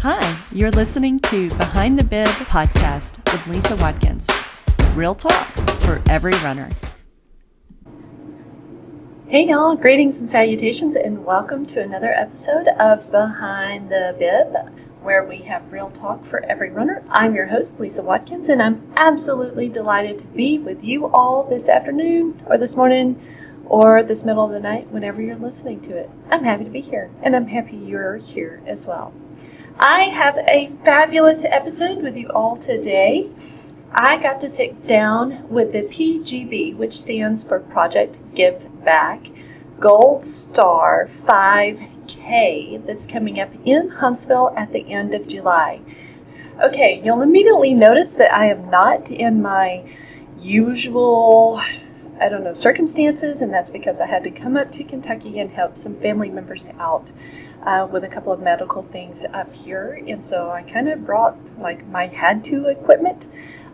Hi, you're listening to Behind the Bib podcast with Lisa Watkins. Real talk for every runner. Hey y'all, greetings and salutations and welcome to another episode of Behind the Bib, where we have real talk for every runner. I'm your host, Lisa Watkins, and I'm absolutely delighted to be with you all this afternoon or this morning or this middle of the night, whenever you're listening to it. I'm happy to be here, and I'm happy you're here as well. I have a fabulous episode with you all today. I got to sit down with the PGB, which stands for Project Give Back, Gold Star 5K that's coming up in Huntsville at the end of July. Okay, you'll immediately notice that I am not in my usual circumstances, and that's because I had to come up to Kentucky and help some family members out with a couple of medical things up here. And so I kind of brought my had-to equipment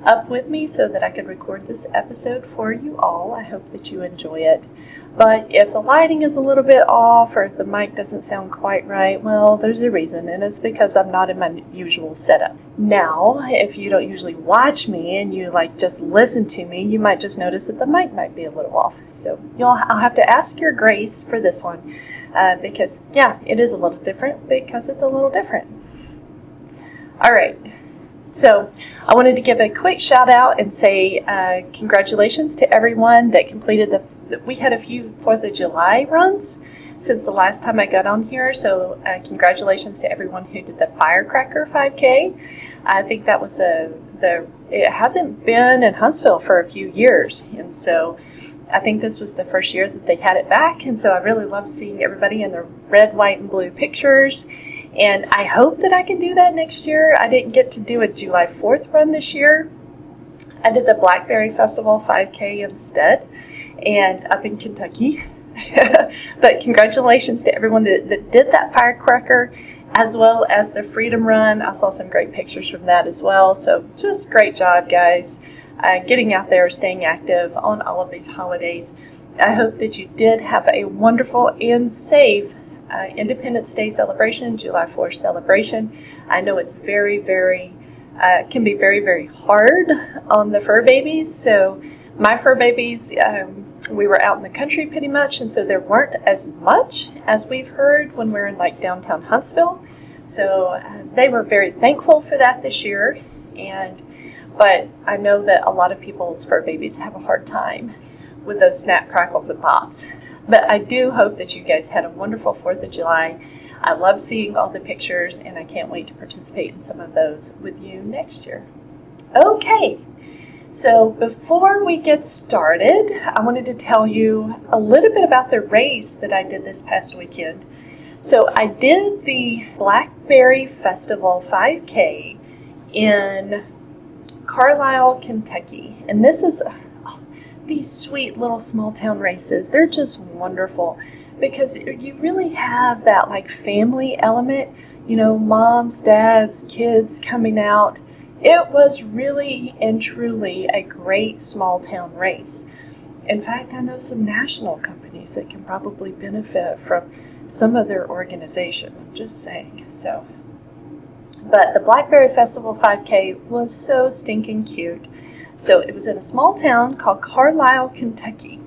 up with me so that I could record this episode for you all. I hope that you enjoy it. But if the lighting is a little bit off or if the mic doesn't sound quite right, well, there's a reason, and it's because I'm not in my usual setup. Now, if you don't usually watch me and you just listen to me, you might just notice that the mic might be a little off. So I'll have to ask your grace for this one because, it is a little different because it's a little different. All right. So I wanted to give a quick shout out and say congratulations to everyone that completed we had a few 4th of July runs since the last time I got on here. So congratulations to everyone who did the Firecracker 5K. I think that was it hasn't been in Huntsville for a few years. And so I think this was the first year that they had it back. And so I really love seeing everybody in the red, white, and blue pictures. And I hope that I can do that next year. I didn't get to do a July 4th run this year. I did the Blackberry Festival 5K instead, and up in Kentucky. But congratulations to everyone that did that Firecracker, as well as the Freedom Run. I saw some great pictures from that as well. So just great job, guys, getting out there, staying active on all of these holidays. I hope that you did have a wonderful and safe Independence Day celebration, July 4th celebration. I know it's very, very, can be very, very hard on the fur babies. So my fur babies, we were out in the country pretty much, and so there weren't as much as we've heard when we're in downtown Huntsville. So they were very thankful for that this year. But I know that a lot of people's fur babies have a hard time with those snap, crackles, and pops. But I do hope that you guys had a wonderful 4th of July. I love seeing all the pictures, and I can't wait to participate in some of those with you next year. Okay, so before we get started, I wanted to tell you a little bit about the race that I did this past weekend. So I did the Blackberry Festival 5K in Carlisle, Kentucky, and this is these sweet little small town races. They're just wonderful because you really have that family element, moms, dads, kids coming out. It was really and truly a great small town race. In fact, I know some national companies that can probably benefit from some of their organization. I'm just saying. But the Blackberry Festival 5K was so stinking cute. So it was in a small town called Carlisle, Kentucky,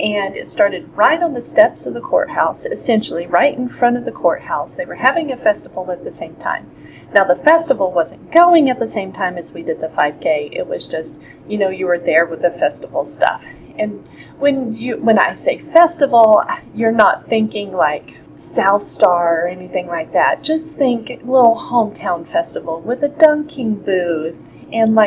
and it started right on the steps of the courthouse, essentially right in front of the courthouse. They were having a festival at the same time. Now, the festival wasn't going at the same time as we did the 5K. It was just, you were there with the festival stuff. And when I say festival, you're not thinking South Star or anything like that. Just think little hometown festival with a dunking booth and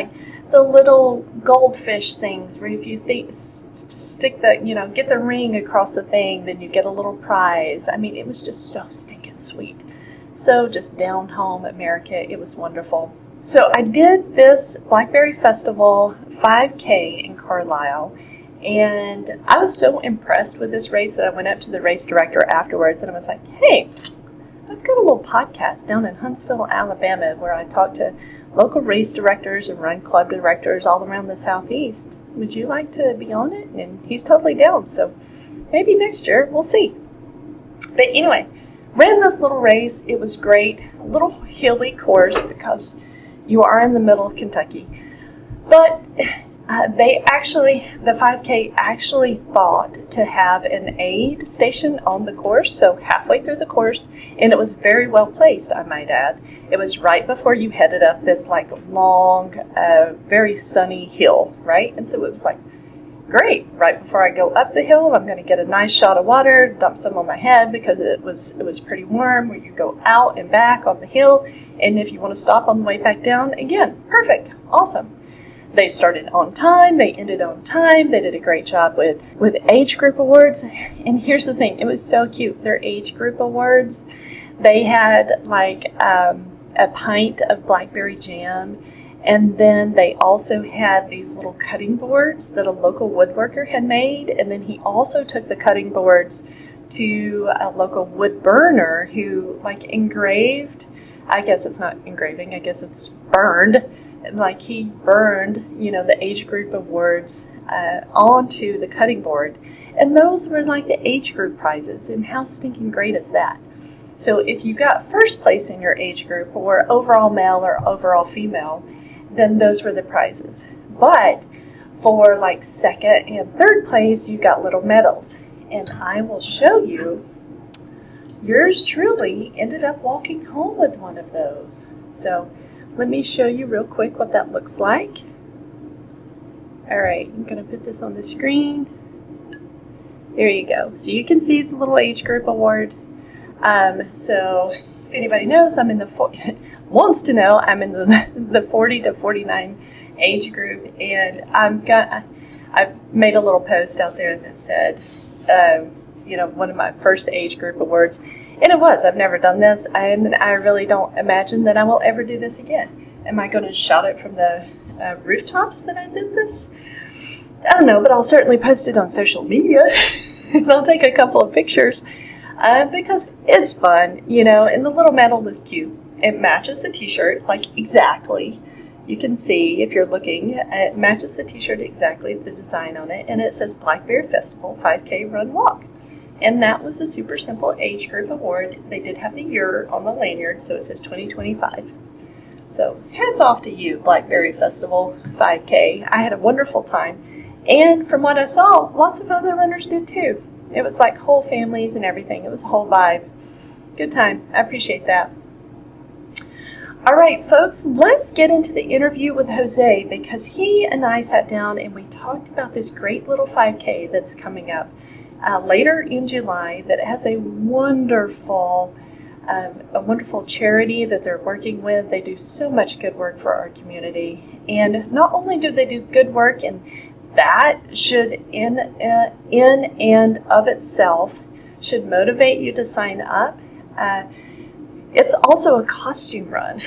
the little goldfish things where if you stick get the ring across the thing, then you get a little prize. I mean, it was just so stinking sweet. So just down home America, it was wonderful. So I did this Blackberry Festival 5K in Carlisle, and I was so impressed with this race that I went up to the race director afterwards and I was like, hey, I've got a little podcast down in Huntsville, Alabama, where I talk to local race directors and run club directors all around the Southeast. Would you like to be on it? And he's totally down. So maybe next year, we'll see. But anyway, ran this little race. It was great. A little hilly course because you are in the middle of Kentucky. But the 5K actually thought to have an aid station on the course, so halfway through the course, and it was very well placed, I might add. It was right before you headed up this like long, very sunny hill, right? And so it was like, great, right before I go up the hill, I'm going to get a nice shot of water, dump some on my head because it was pretty warm, where you go out and back on the hill, and if you want to stop on the way back down, again, perfect, awesome. They started on time, they ended on time, they did a great job with age group awards. And here's the thing, it was so cute, their age group awards, they had like a pint of blackberry jam, and then they also had these little cutting boards that a local woodworker had made, and then he also took the cutting boards to a local wood burner who like engraved, I guess it's not engraving, I guess it's burned, like he burned, the age group awards onto the cutting board. And those were like the age group prizes. And how stinking great is that? So if you got first place in your age group, or overall male or overall female, then those were the prizes. But for like second and third place, you got little medals. And I will show you, yours truly ended up walking home with one of those. So let me show you real quick what that looks like. All right, I'm going to put this on the screen. There you go. So you can see the little age group award. So if anybody knows, wants to know, I'm in the 40 to 49 age group, and I've made a little post out there that said, one of my first age group awards. And it was. I've never done this, and I really don't imagine that I will ever do this again. Am I going to shout it from the rooftops that I did this? I don't know, but I'll certainly post it on social media, and I'll take a couple of pictures because it's fun, and the little medal is cute. It matches the t-shirt, like exactly. You can see, if you're looking, it matches the t-shirt exactly, the design on it, and it says Blackberry Festival 5K Run Walk. And that was a super simple age group award. They did have the year on the lanyard, so it says 2025. So hats off to you, Blackberry Festival 5K. I had a wonderful time. And from what I saw, lots of other runners did too. It was like whole families and everything. It was a whole vibe. Good time. I appreciate that. All right, folks, let's get into the interview with José, because he and I sat down and we talked about this great little 5K that's coming up later in July that has a wonderful charity that they're working with. They do so much good work for our community. And not only do they do good work, and that should in and of itself should motivate you to sign up, it's also a costume run.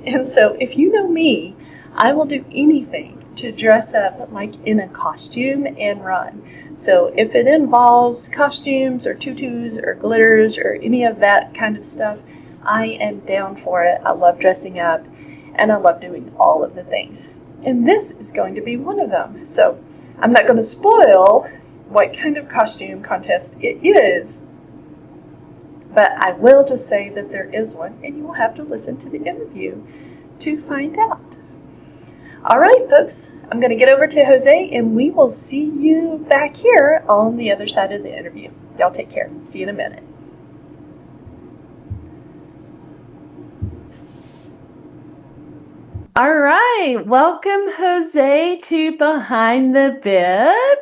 And so if you know me, I will do anything to dress up like in a costume and run. So if it involves costumes or tutus or glitters or any of that kind of stuff, I am down for it. I love dressing up and I love doing all of the things. And this is going to be one of them. So I'm not going to spoil what kind of costume contest it is, but I will just say that there is one, and you will have to listen to the interview to find out. All right, folks, I'm going to get over to José, and we will see you back here on the other side of the interview. Y'all take care. See you in a minute. All right, welcome, José, to Behind the Bib.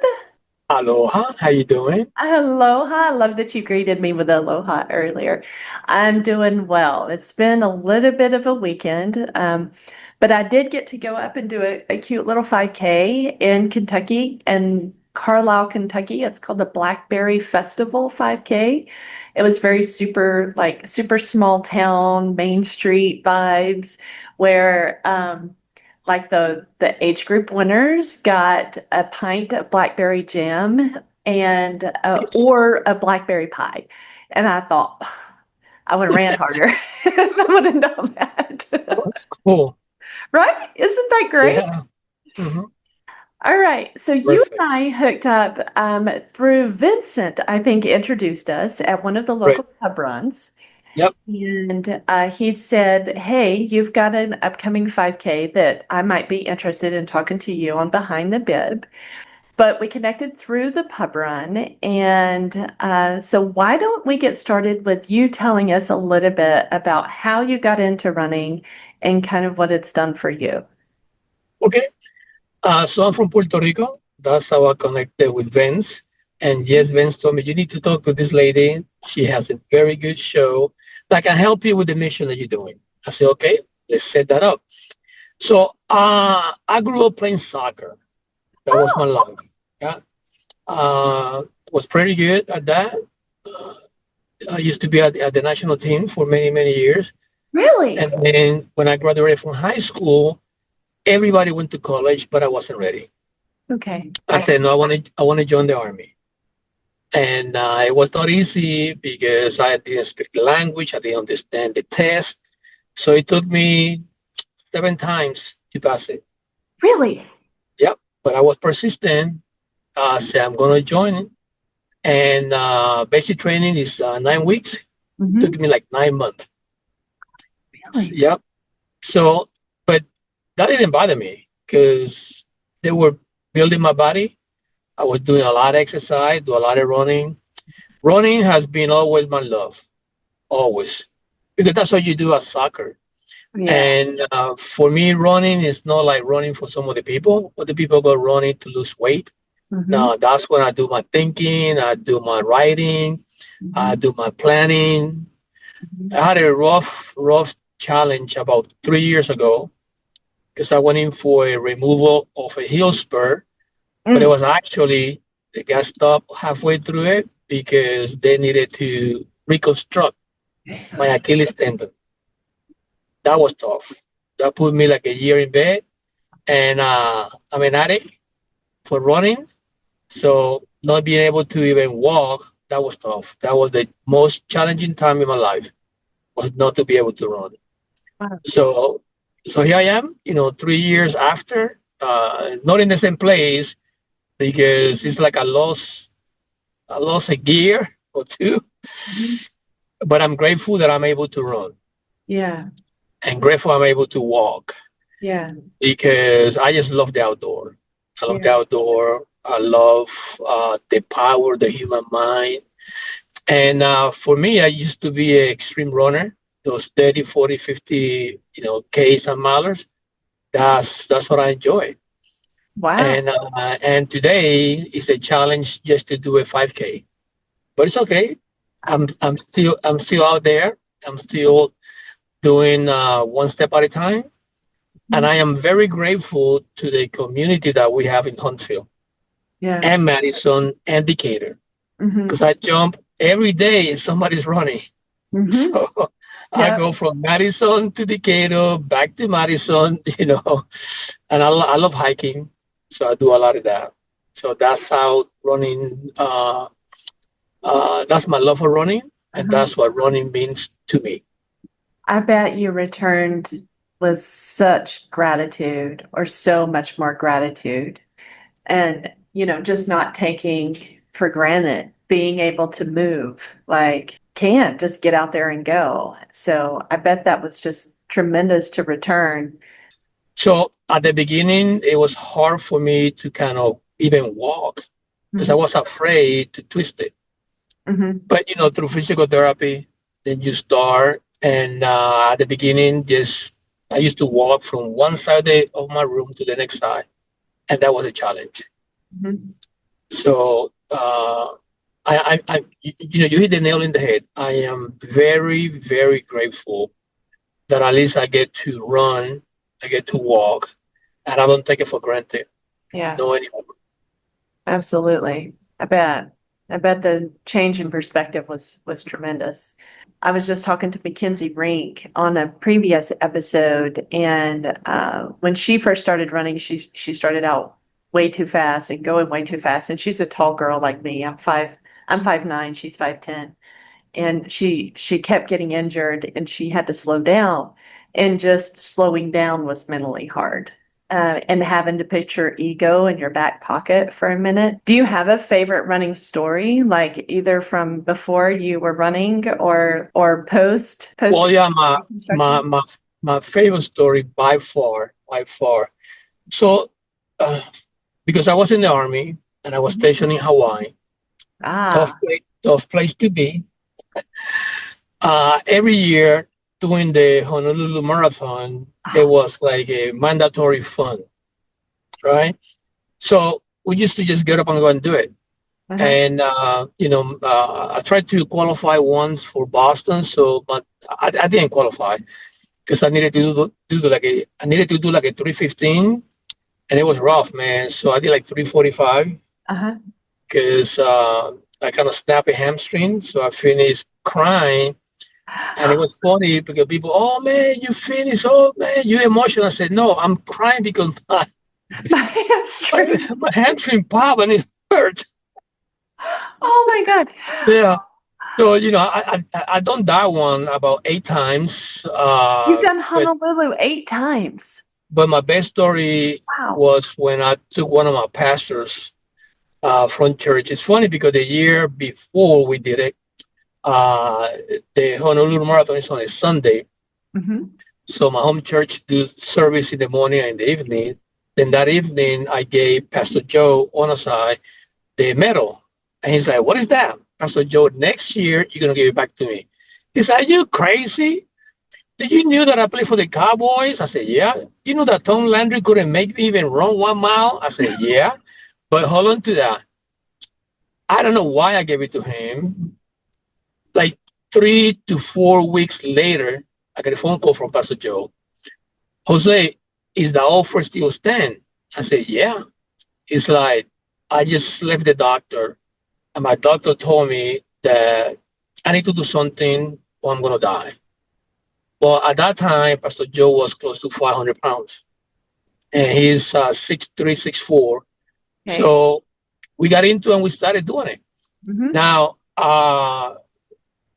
Aloha, how you doing? Aloha. I love that you greeted me with aloha earlier. I'm doing well. It's been a little bit of a weekend, but I did get to go up and do a cute little 5K in Kentucky, in Carlisle, Kentucky. It's called the Blackberry Festival 5K. It was very super small town, Main Street vibes, where like the age group winners got a pint of blackberry jam and or a blackberry pie. And I thought I would have ran harder if I would have known that. That's cool. Right? Isn't that great? Yeah. Mm-hmm. All right. So you and Perfect. I hooked up through Vincent, I think, introduced us at one of the Great. local pub runs. Yep. And he said, "Hey, you've got an upcoming 5K that I might be interested in talking to you on Behind the Bib." But we connected through the pub run. And so, why don't we get started with you telling us a little bit about how you got into running and kind of what it's done for you? Okay. So I'm from Puerto Rico. That's how I connected with Vince. And yes, Vince told me you need to talk to this lady. She has a very good show that can help you with the mission that you're doing. I said, okay, let's set that up. So I grew up playing soccer. That was my Oh, life. Yeah. Was pretty good at that. Uh, I used to be at the national team for many, many years. really? And then when I graduated from high school, everybody went to college, but I wasn't ready. Okay. I said, no, I want to join the army. And it was not easy because I didn't speak the language. I didn't understand the test. So it took me 7 times to pass it. Really? Yep. But I was persistent. I said, I'm going to join it. And basic training is 9 weeks. Hmm. Took me like 9 months. Really? Yep. So, but that didn't bother me because they were building my body. I was doing a lot of exercise, do a lot of running. Running has been always my love, always, because that's what you do at soccer. Yeah. And for me, running is not like running for some of the people. Other people go running to lose weight. Hmm. Now that's when I do my thinking, I do my writing, I Hmm. do my planning. Hmm. I had a rough challenge about 3 years ago because I went in for a removal of a heel spur, but it Mm. was actually they got stopped halfway through it because they needed to reconstruct my Achilles tendon. That was tough. That put me like a year in bed, and I'm an addict for running, so not being able to even walk, that was tough. That was the most challenging time in my life, was not to be able to run. Wow. So, so here I am, 3 years after, not in the same place because it's like I lost a gear or two, Mhm. but I'm grateful that I'm able to run Yeah. and grateful I'm able to walk Yeah. because I just love the outdoor. I love the Yeah. outdoor. I love the power, the human mind. And for me, I used to be an extreme runner, those 30, 40, 50, Ks and miles. That's what I enjoy. Wow. And today is a challenge just to do a 5K, but it's okay. I'm still out there. I'm still doing one step at a time, and Mhm. I am very grateful to the community that we have in Huntsville Yeah. and Madison and Decatur Hmm. because I jump every day and somebody's running. Hmm. So I Yeah. go from Madison to Decatur, back to Madison, and I love hiking. So I do a lot of that. So that's how running, that's my love for running. And Uh-huh. that's what running means to me. I bet you returned with such gratitude or so much more gratitude and, just not taking for granted being able to move, like, can just get out there and go. So I bet that was just tremendous to return. So at the beginning, it was hard for me to kind of even walk because I Hmm. was afraid to twist it. Hmm. But through physical therapy, then you start. And at the beginning, just I used to walk from one side of my room to the next side, and that was a challenge. Hmm. So you hit the nail in the head. I am very, very grateful that at least I get to run, I get to walk, and I don't take it for granted. Yeah. No anymore. Absolutely. I bet. I bet the change in perspective was tremendous. I was just talking to Mackenzie Rink on a previous episode, and when she first started running, she started out way too fast and going way too fast. And she's a tall girl like me. I'm 5'9", she's 5'10", and she kept getting injured, and she had to slow down. And just slowing down was mentally hard. and having to put your ego in your back pocket for a minute. Do you have a favorite running story, like either from before you were running or post? Well, yeah, Reconstruction? my favorite story by far. So, because I was in the army and I was stationed in Hawaii, Ah, tough place to be. Every year during the Honolulu Marathon, it was like a mandatory fun, right? So we used to just get up and go and do it. And I tried to qualify once for Boston, but I didn't qualify because I needed to I needed to do like a 3:15, and it was rough, man. So I did like 3:45 because I kind of snapped a hamstring. So I finished crying, and it was funny because people, oh man, you finished, oh man, you emotional. I said, no, I'm crying because my hamstring popped and it hurt. Oh my God. Yeah. So I done that one about 8 times. You've done But Honolulu 8 times. my best story Wow. was when I took one of my pastors from church. It's funny because the year before we did it, the Honolulu Marathon is on a Sunday. So my home church do service in the morning and in the evening. Then that evening, I gave Pastor Joe Onosai the medal. And he's like, what is that? Pastor Joe, next year, you're going to give it back to me. He said, are you crazy? Did you knew that I played for the Cowboys? I said, yeah. You know that Tom Landry couldn't make me even run 1 mile? I said, yeah. But hold on to that. I don't know why I gave it to him. Like 3 to 4 weeks later, I got a phone call from Pastor Joe. Jose, is the offer still stand? I said, yeah. It's like, I just left the doctor, and my doctor told me that I need to do something or I'm going to die. Well, at that time, Pastor Joe was close to 500 pounds, and he's 6'3", 6'4". Okay. So we got into it and we started doing it. Now,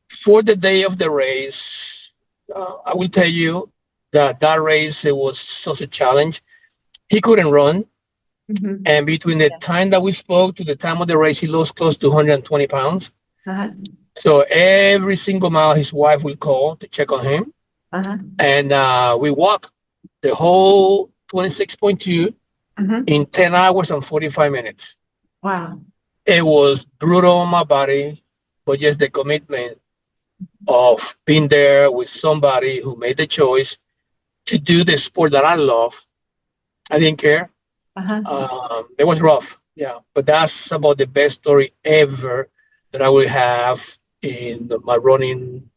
for the day of the race, I will tell you that race, it was such a challenge. He couldn't run. And between the time that we spoke to the time of the race, he lost close to 120 pounds. So every single mile, his wife will call to check on him. And we walk the whole 26.2 in 10 hours and 45 minutes. Wow. It was brutal on my body, but just the commitment of being there with somebody who made the choice to do the sport that I love. I didn't care. It was rough, yeah, but that's about the best story ever that I will have in my running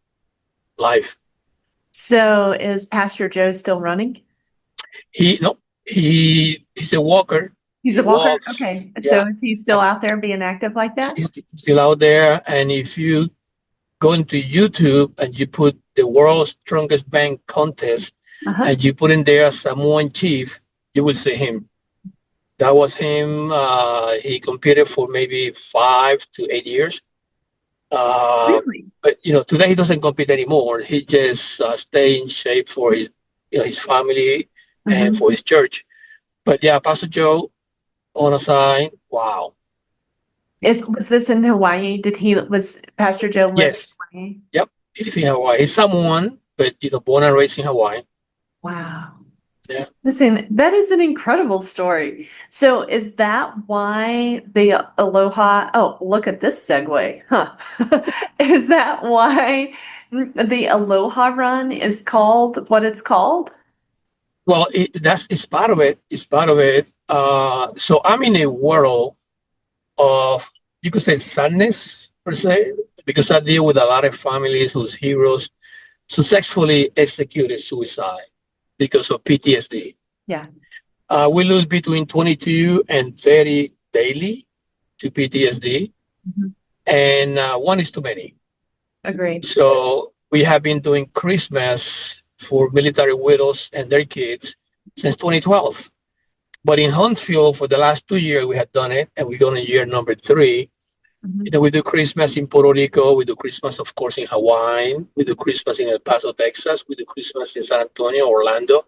life. So is Pastor Joe still running? He's a walker. He's a walker? Okay. Yeah. So is he still out there being active like that? He's still out there. And if you go into YouTube and you put the world's strongest man contest and you put in there Samoan Chief, you will see him. That was him. He competed for maybe 5 to 8 years. Really? But today he doesn't compete anymore. He just stay in shape for his family and for his church. But yeah, Pastor Joe Onosai, wow. Was this in Hawaii? Was Pastor Joe live in Hawaii? Yep, he lives in Hawaii. He's Samoan, but born and raised in Hawaii. Wow. Yeah. Listen, that is an incredible story. So is that why the Aloha, oh, look at this segue, huh? Is that why the Aloha run is called what it's called? Well, it's part of it. It's part of it. So I'm in a world of, you could say, sadness, per se, because I deal with a lot of families whose heroes successfully executed suicide because of PTSD. Yeah. We lose between 22 and 30 daily to PTSD, and one is too many. Agreed. So we have been doing Christmas for military widows and their kids since 2012. But in Huntsville, for the last 2 years, we had done it, and we're going to year number 3. We do Christmas in Puerto Rico. We do Christmas, of course, in Hawaii. We do Christmas in El Paso, Texas. We do Christmas in San Antonio, Orlando.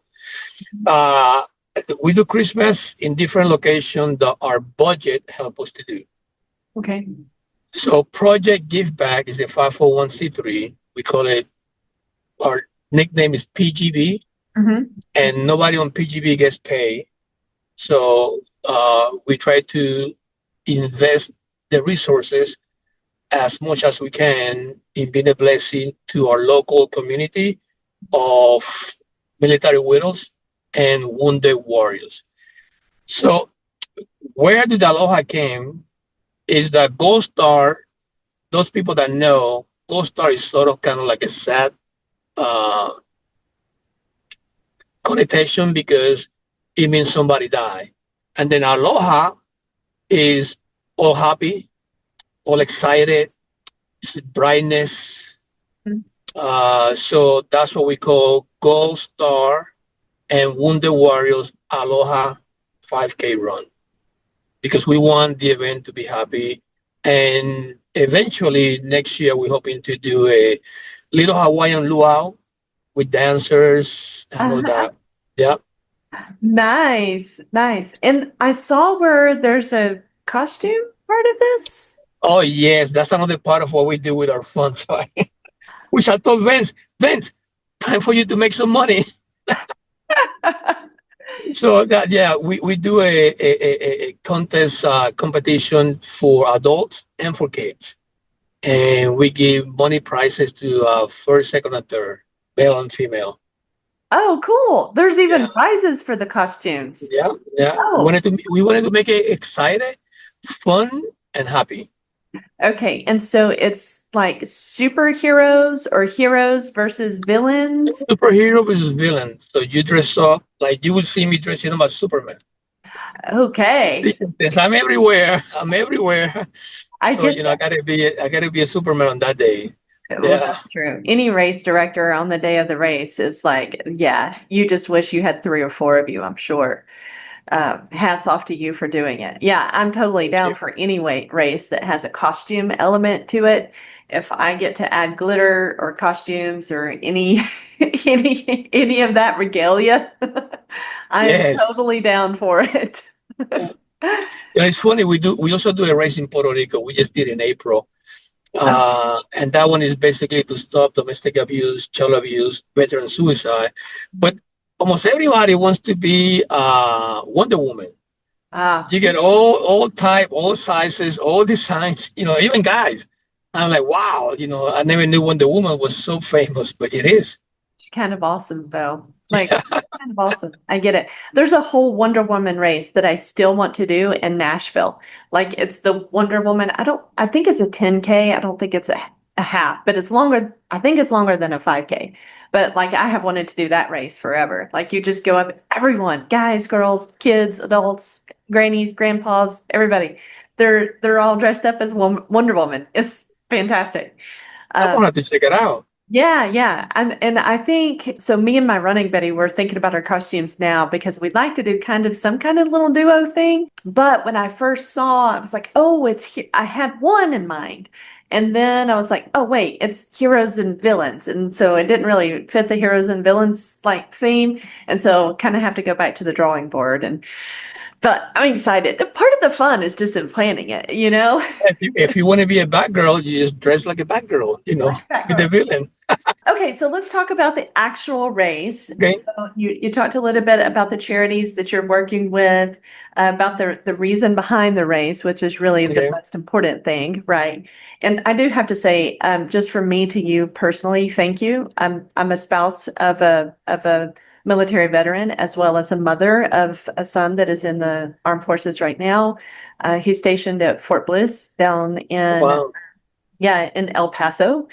we do Christmas in different locations that our budget help us to do. Okay. So Project Give Back is a 501c3. We call it, our nickname is PGB, and nobody on PGB gets paid. So we try to invest the resources as much as we can in being a blessing to our local community of military widows and wounded warriors. So where did Aloha came is that Gold Star, those people that know, Gold Star is sort of kind of like a sad connotation because it means somebody died. And then Aloha is all happy, all excited, it's brightness. So that's what we call Gold Star and Wounded Warriors Aloha 5K Run, because we want the event to be happy. And eventually next year, we're hoping to do a little Hawaiian luau with dancers and all that. Yeah. Nice. And I saw where there's a costume part of this. Oh, yes. That's another part of what we do with our funds. Which I told Vince, time for you to make some money. So that, yeah, we do a contest competition for adults and for kids. And we give money prizes to first, second, and third, male and female. Oh, cool. There's even prizes for the costumes. Yeah. Oh. We wanted to make it exciting, fun, and happy. Okay, and so it's like superheroes or heroes versus villains? Superhero versus villain. So you dress up like you would see me dressing up as Superman. Okay. Because I'm everywhere. I So, get I gotta be a Superman on that day. Well, that's true. Any race director on the day of the race is like, yeah, you just wish you had 3 or 4 of you, I'm sure. Hats off to you for doing it. Yeah, I'm totally down for any race that has a costume element to it. If I get to add glitter or costumes or any of that regalia, I am totally down for it. It's funny, we also do a race in Puerto Rico. We just did in April. And that one is basically to stop domestic abuse, child abuse, veteran suicide. But almost everybody wants to be Wonder Woman. You get all type, all sizes, all designs, even guys. I'm like, wow, I never knew Wonder Woman was so famous, but it is. It's kind of awesome, though. Like, kind of awesome. I get it. There's a whole Wonder Woman race that I still want to do in Nashville. Like, it's the Wonder Woman. I think it's a 10K. I don't think it's a half, but it's longer. I think it's longer than a 5K. But like, I have wanted to do that race forever. Like, you just go up, everyone, guys, girls, kids, adults, grannies, grandpas, everybody. They're all dressed up as Wonder Woman. It's fantastic. I want to check it out. Yeah. And I think, so me and my running buddy, we're thinking about our costumes now because we'd like to do some kind of little duo thing. But when I first saw, I was like, oh, I had one in mind. And then I was like, oh, wait, it's heroes and villains. And so it didn't really fit the heroes and villains like theme. And so kind of have to go back to the drawing board. But I'm excited. Part of the fun is just in planning it, If you want to be a bad girl, you just dress like a bad girl, be the villain. Okay, so let's talk about the actual race. Okay. So you talked a little bit about the charities that you're working with, about the reason behind the race, which is really the most important thing, right? And I do have to say, just from me to you personally, thank you. I'm a spouse of a military veteran, as well as a mother of a son that is in the armed forces right now. He's stationed at Fort Bliss down in El Paso.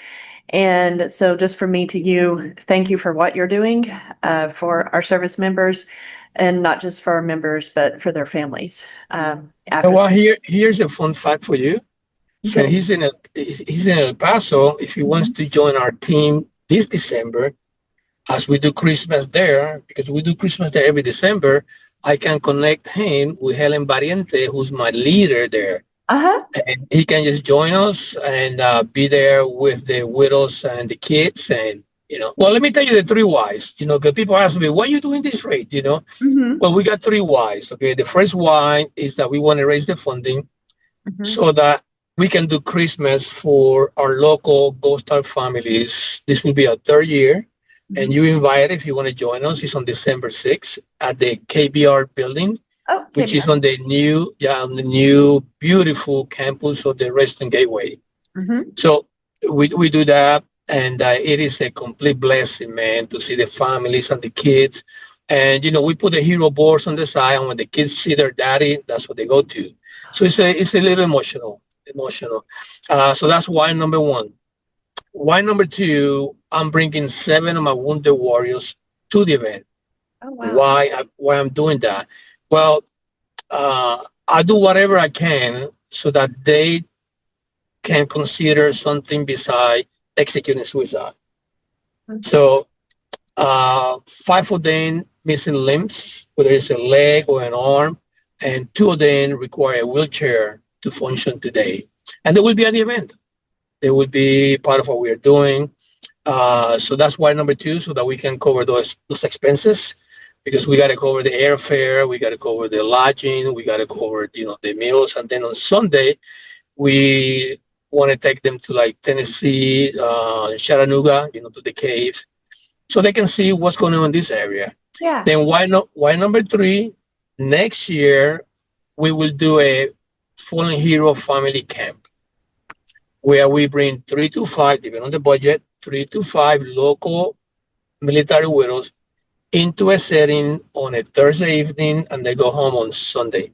And so just from me to you, thank you for what you're doing for our service members, and not just for our members, but for their families. Here's a fun fact for you. So he's in El Paso. If he wants to join our team this December, as we do Christmas there, because we do Christmas there every December, I can connect him with Helen Variente, who's my leader there. And he can just join us and be there with the widows and the kids, and Well, let me tell you the three whys, because people ask me, why are you doing this rate, Mm-hmm. Well, we got three whys, okay? The first why is that we want to raise the funding Mm-hmm. so that we can do Christmas for our local Ghost Star families. This will be our third year, and you invite if you want to join us. It's on December 6th at the KBR building, Oh, which is KBR. on the new beautiful campus of the Western Gateway. Mm-hmm. So we do that, and it is a complete blessing, man, to see the families and the kids. And we put the hero boards on the side, and when the kids see their daddy, that's what they go to. So it's a little emotional. So that's why number one. Why number two? I'm bringing 7 of my wounded warriors to the event. Oh, wow. Why I'm doing that? Well, I do whatever I can so that they can consider something beside executing suicide. Mm-hmm. So 5 of them missing limbs, whether it's a leg or an arm, and 2 of them require a wheelchair to function today. And they will be at the event. They will be part of what we are doing. So that's why number two, so that we can cover those expenses, because we got to cover the airfare, we got to cover the lodging, we got to cover the meals, and then on Sunday we want to take them to like Tennessee, Chattanooga, to the caves, so they can see what's going on in this area. Yeah. Then why not? Why number three? Next year we will do a fallen hero family camp where we bring 3 to 5, depending on the budget, 3 to 5 local military widows into a setting on a Thursday evening, and they go home on Sunday.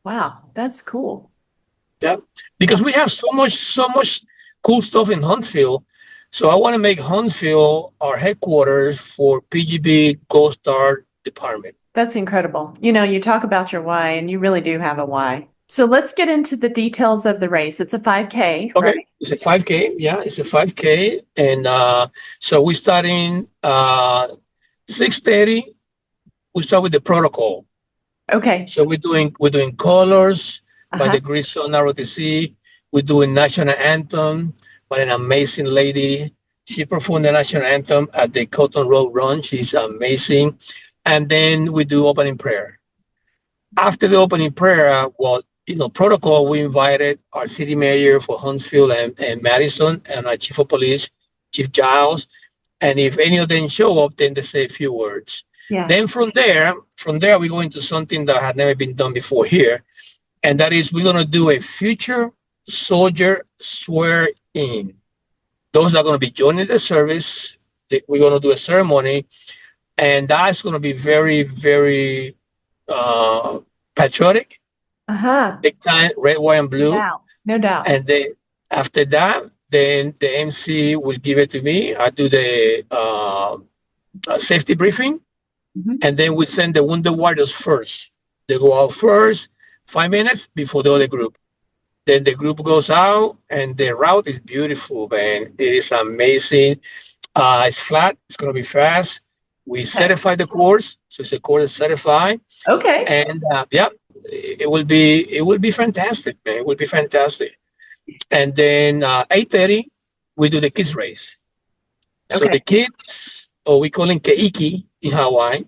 Wow, that's cool. Yeah, because we have so much cool stuff in Huntsville. So I want to make Huntsville our headquarters for PGB Ghost Star department. That's incredible. You talk about your why, and you really do have a why. So let's get into the details of the race. It's a 5K, Okay, right? it's a 5K. Yeah, it's a 5K, and so we starting 6:30. We start with the protocol. Okay. So we're doing colors by Uh-huh. the Great Sun ROTC. We're doing national anthem by an amazing lady. She performed the national anthem at the Cotton Road Run. She's amazing. And then we do opening prayer. After the opening prayer, protocol, we invited our city mayor for Huntsville and Madison, and our chief of police, Chief Giles. And if any of them show up, then they say a few words. Yeah. Then from there, we go into something that had never been done before here. And that is, we're going to do a future soldier swear-in. Those are going to be joining the service. We're going to do a ceremony. And that's going to be very, very patriotic. Uh-huh. Big time, red, white, and blue. No doubt. And then after that, then the MC will give it to me. I do the safety briefing. Mm-hmm. And then we send the wounded warriors first. They go out first, 5 minutes before the other group. Then the group goes out, and the route is beautiful, man. It is amazing. It's flat. It's going to be fast. We certify the course, so it's a course certified. Okay. And it will be fantastic, man. It will be fantastic. And then 8:30, we do the kids race. So the kids, we call them keiki in Hawaii.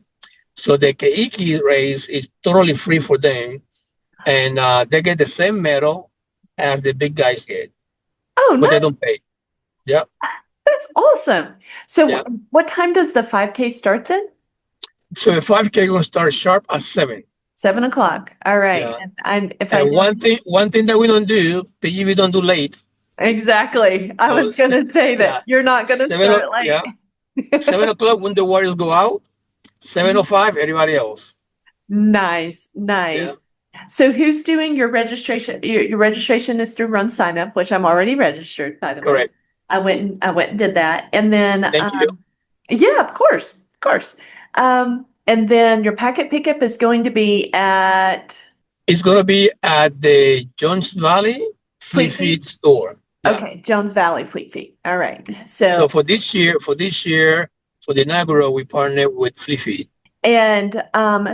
So the keiki race is totally free for them, and they get the same medal as the big guys get. Oh, but they don't pay. Yeah. That's awesome. So what time does the 5K start then? So the 5K going to start sharp at 7. 7 o'clock. All right. Yeah. One thing that we don't do, we don't do late. Exactly. I was going to say that you're not going to start late. Yeah. 7 o'clock when the warriors go out. 7:05, everybody else. Nice. Yeah. So who's doing your registration? Your registration is through Run Sign Up, which I'm already registered, by the way. Correct. I went and did that. And then Thank you. Yeah, of course. And then your packet pickup is going to be at It's going to be at the Jones Valley Fleet Feet store. Yeah. Okay, Jones Valley Fleet Feet. All right. So for this year, for the inaugural, we partnered with Fleet Feet. And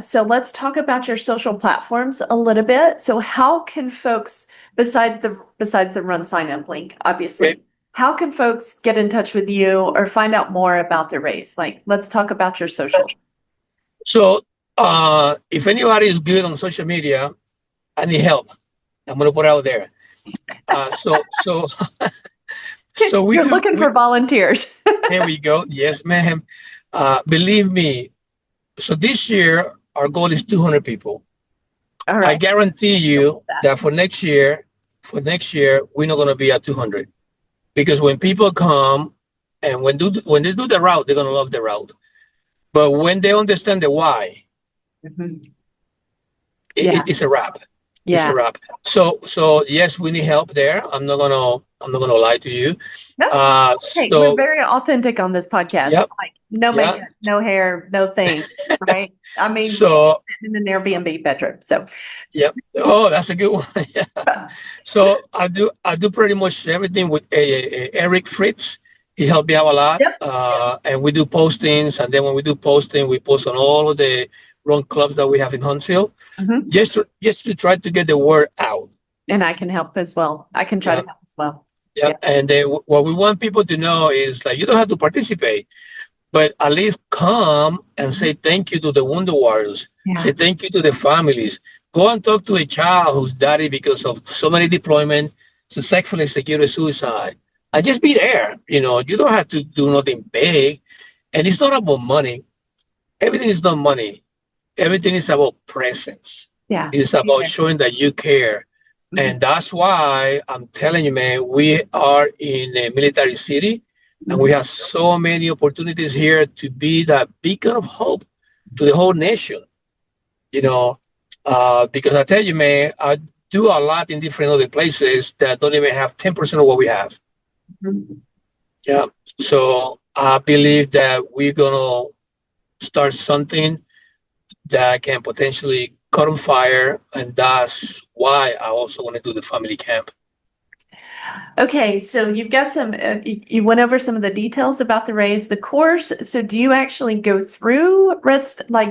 so let's talk about your social platforms a little bit. So how can folks, besides the Run Sign Up link, obviously, how can folks get in touch with you or find out more about the race? Like, let's talk about your social. So if anybody is good on social media, I need help. I'm gonna put it out there. So we You're do. looking for volunteers. There we go. Yes, ma'am. Believe me. So this year our goal is 200 people. All I right. guarantee you that for next year, we're not gonna be at 200 because when people come and when they do the route, they're gonna love the route. But when they understand the why, Mhm. it, it's a wrap. It's a Yeah. wrap. So yes, we need help there. I'm not gonna lie to you. No, okay, we're So very authentic on this podcast. yep, Like, no yeah. makeup, no hair, no thing, right? I mean, So in an Airbnb bedroom. So, yep. Oh, that's a good one. Yeah. So I do pretty much everything with Eric Fritz. He helped me out a lot. yep. And we do postings, and then when we do posting, we post on all of the run clubs that we have in Huntsville, Mhm. just to try to get the word out. And I can help as well. I can try Yeah. to help as well. Yeah. And what we want people to know is like you don't have to participate, but at least come and say thank you to the Wonder Warriors. Yeah. Say thank you to the families. Go and talk to a child who's died because of so many deployment, successfully executed suicide. And just be there. You don't have to do nothing big. And it's not about money. Everything is not money. Everything is about presence. Yeah. It's about showing that you care. Mhm. And that's why I'm telling you, man, we are in a military city and we have so many opportunities here to be that beacon of hope to the whole nation. Because I tell you, man, I do a lot in different other places that don't even have 10% of what we have. Mhm. Yeah. So I believe that we're gonna start something that can potentially cut on fire, and that's why I also want to do the family camp. Okay, so you've got some, you went over some of the details about the race, the course. So do you actually go through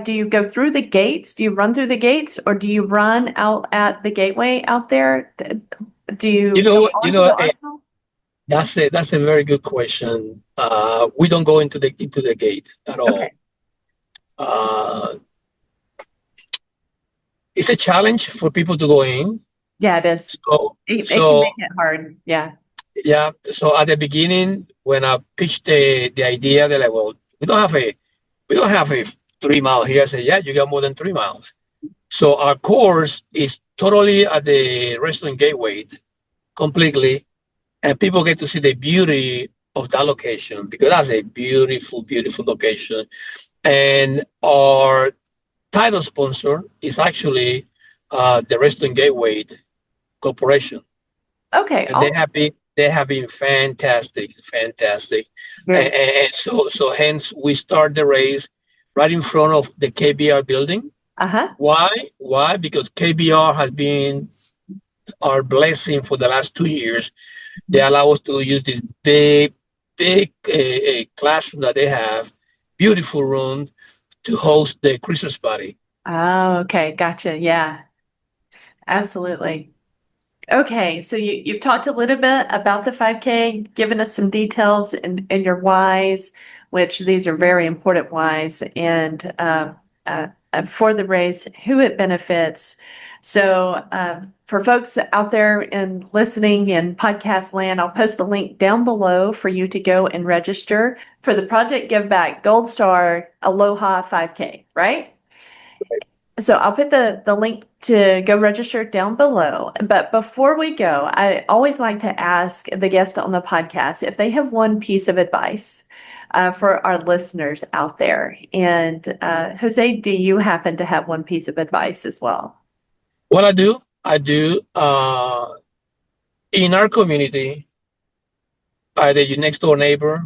do you go through the gates? Do you run through the gates, or do you run out at the gateway out there? Do you You know, go you onto know, the eh, arsenal? that's a very good question. We don't go into the gate at all. Okay. It's a challenge for people to go in. Yeah, it is. So It can make it hard. Yeah. yeah. So at the beginning, when I pitched the idea, they're like, "Well, we don't have a 3 mile here." I said, "Yeah, you got more than 3 miles." So our course is totally at the restaurant gateway, completely, and people get to see the beauty of that location because that's a beautiful, beautiful location. And our title sponsor is actually the Restaurant Gateway Corporation. Okay. And Awesome. they have been fantastic. Very And so hence we start the race right in front of the KBR building. Uh-huh. Why? Because KBR has been our blessing for the last 2 years. They allow us to use this big classroom that they have, beautiful room to host the Christmas party. Oh, okay. Gotcha. Yeah, absolutely. Okay, so you've talked a little bit about the 5K, given us some details and your whys, which these are very important whys, and for the race, who it benefits. So for folks out there and listening in podcast land, I'll post the link down below for you to go and register for the Project Give Back Gold Star Aloha 5K, right? So I'll put the link to go register down below. But before we go, I always like to ask the guest on the podcast if they have one piece of advice for our listeners out there. And Jose, do you happen to have one piece of advice as well? Well, I do. In our community, either your next door neighbor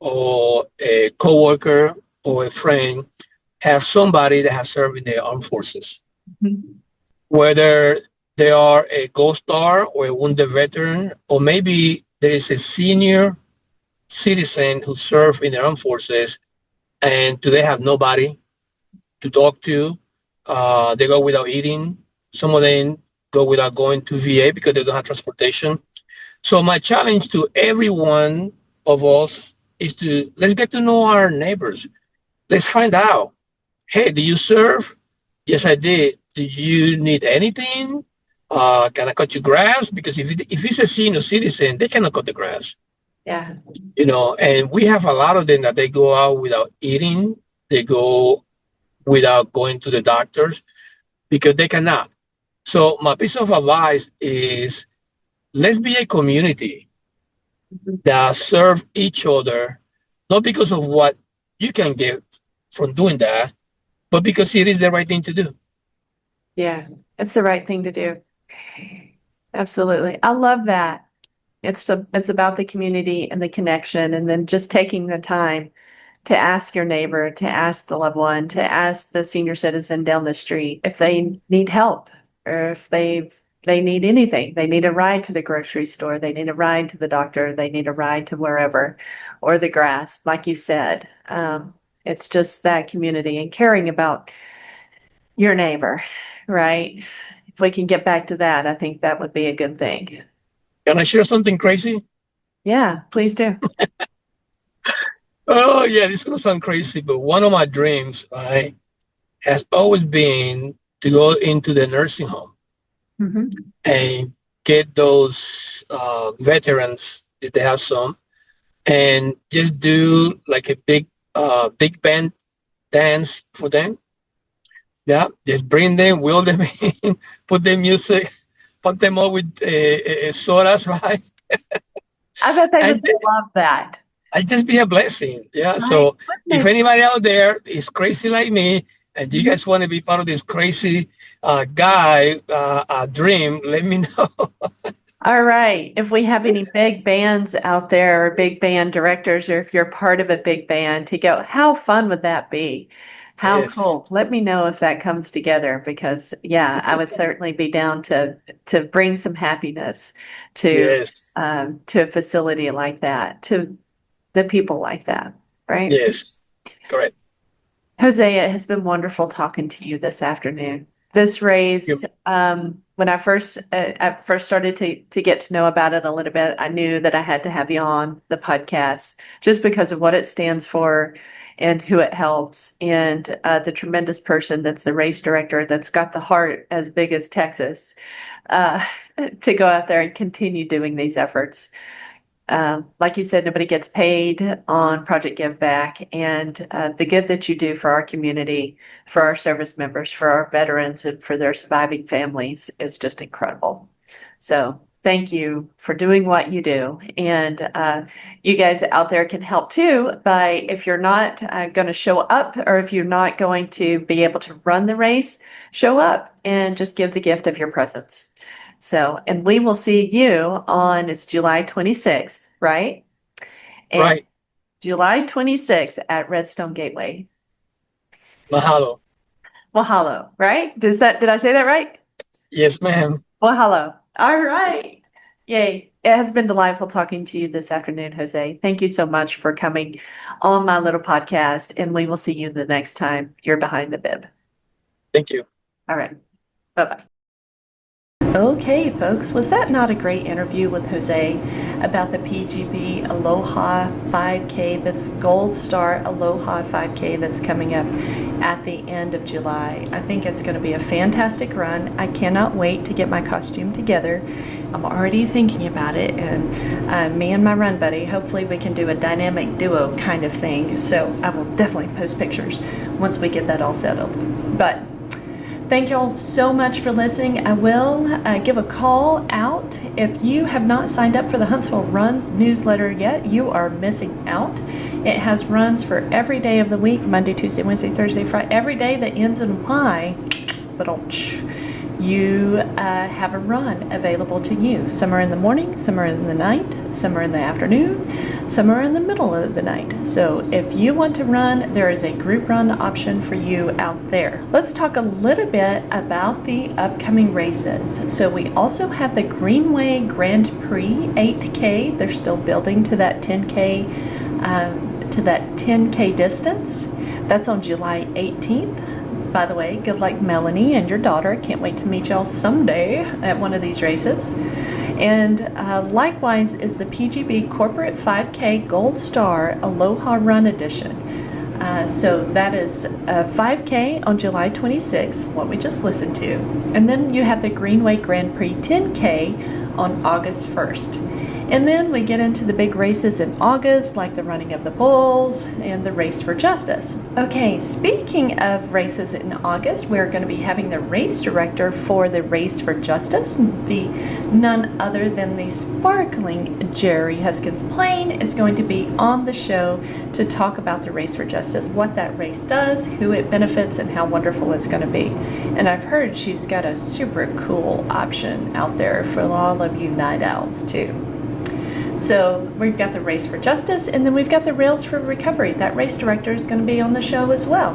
or a coworker or a friend have somebody that has served in the armed forces. Mhm. Whether they are a Gold Star or a wounded veteran, or maybe there is a senior citizen who served in the armed forces and today have nobody to talk to. They go without eating. Some of them go without going to VA because they don't have transportation. So my challenge to every one of us is to let's get to know our neighbors. Let's find out. Hey, do you serve? Yes, I did. Do you need anything? Can I cut your grass? Because if it's a senior citizen, they cannot cut the grass. Yeah. And we have a lot of them that they go out without eating. They go without going to the doctors because they cannot. So my piece of advice is let's be a community that serve each other, not because of what you can get from doing that, but because it is the right thing to do. Yeah, it's the right thing to do. Absolutely. I love that. It's about the community and the connection, and then just taking the time to ask your neighbor, to ask the loved one, to ask the senior citizen down the street if they need help or if they need anything. They need a ride to the grocery store, they need a ride to the doctor, they need a ride to wherever, or the grass, like you said. It's just that community and caring about your neighbor, right? If we can get back to that, I think that would be a good thing. Can I share something crazy? Yeah, please do. Oh, yeah, this is going to sound crazy, but one of my dreams, right, has always been to go into the nursing home Mm-hmm. and get those veterans, if they have some, and just do like a big band dance for them. Yeah, just bring them, wheel them in, put their music, put them all with sodas, right? I bet they And would love that. I just be a blessing. Yeah. Right? So if Wouldn't anybody out there is crazy like me, and you guys want to be part of this crazy dream, let me know. All right. If we have any big bands out there or big band directors, or if you're part of a big band to go, how fun would that be? How Yes. cool. Let me know if that comes together because yeah, I would certainly be down to bring some happiness Yes. to a facility like that, to the people like that, right? Yes. Correct. Jose, it has been wonderful talking to you this afternoon. This race, when I first started to get to know about it a little bit, I knew that I had to have you on the podcast just because of what it stands for and who it helps, and the tremendous person that's the race director that's got the heart as big as Texas uh, to go out there and continue doing these efforts. Like you said, nobody gets paid on Project Give Back, and the good that you do for our community, for our service members, for our veterans, and for their surviving families is just incredible. So thank you for doing what you do. And you guys out there can help too by, if you're not going to show up or if you're not going to be able to run the race, show up and just give the gift of your presence. So, and we will see you on, it's July 26th, right? And Right. July 26th at Redstone Gateway. Mahalo. Mahalo, right? Did I say that right? Yes, ma'am. Mahalo. All right. Yay. It has been delightful talking to you this afternoon, Jose. Thank you so much for coming on my little podcast, and we will see you the next time you're Behind the Bib. Thank you. All right. Bye-bye. Okay, folks, was that not a great interview with Jose about the PGB Aloha 5K, that's Gold Star Aloha 5K that's coming up at the end of July? I think it's going to be a fantastic run. I cannot wait to get my costume together. I'm already thinking about it, and me and my run buddy, hopefully we can do a dynamic duo kind of thing. So I will definitely post pictures once we get that all settled. But thank y'all so much for listening. I will give a call out. If you have not signed up for the Huntsville Runs newsletter yet, you are missing out. It has runs for every day of the week, Monday, Tuesday, Wednesday, Thursday, Friday, every day that ends in Y, but you have a run available to you. Some are in the morning, some are in the night, some are in the afternoon, some are in the middle of the night. So if you want to run, there is a group run option for you out there. Let's talk a little bit about the upcoming races. So we also have the Greenway Grand Prix 8K. They're still building to that 10K distance. That's on July 18th. By the way, good luck, Melanie and your daughter. Can't wait to meet y'all someday at one of these races. And likewise is the PGB Corporate 5K Gold Star Aloha Run Edition. So that is a 5K on July 26th, what we just listened to. And then you have the Greenway Grand Prix 10K on August 1st. And then we get into the big races in August, like the Running of the Bulls and the Race for Justice. Okay, speaking of races in August, we're going to be having the race director for the Race for Justice, none other than the sparkling Jerry Huskins Plain is going to be on the show to talk about the Race for Justice, what that race does, who it benefits, and how wonderful it's going to be. And I've heard she's got a super cool option out there for all of you night owls too. So we've got the Race for Justice, and then we've got the Rails for Recovery. That race director is going to be on the show as well.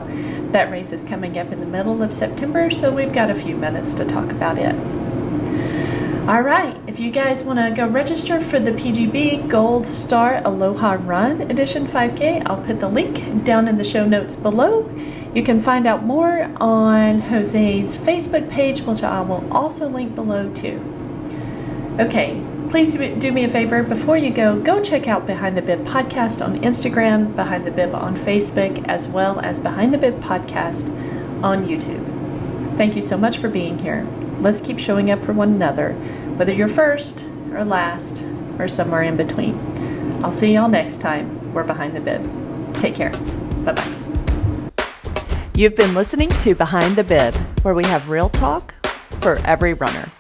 That race is coming up in the middle of September, so we've got a few minutes to talk about it. All right, if you guys want to go register for the PGB Gold Star Aloha Run Edition 5K, I'll put the link down in the show notes below. You can find out more on Jose's Facebook page, which I will also link below too. Okay. Please do me a favor, before you go check out Behind the Bib Podcast on Instagram, Behind the Bib on Facebook, as well as Behind the Bib Podcast on YouTube. Thank you so much for being here. Let's keep showing up for one another, whether you're first or last or somewhere in between. I'll see y'all next time. We're Behind the Bib. Take care. Bye-bye. You've been listening to Behind the Bib, where we have real talk for every runner.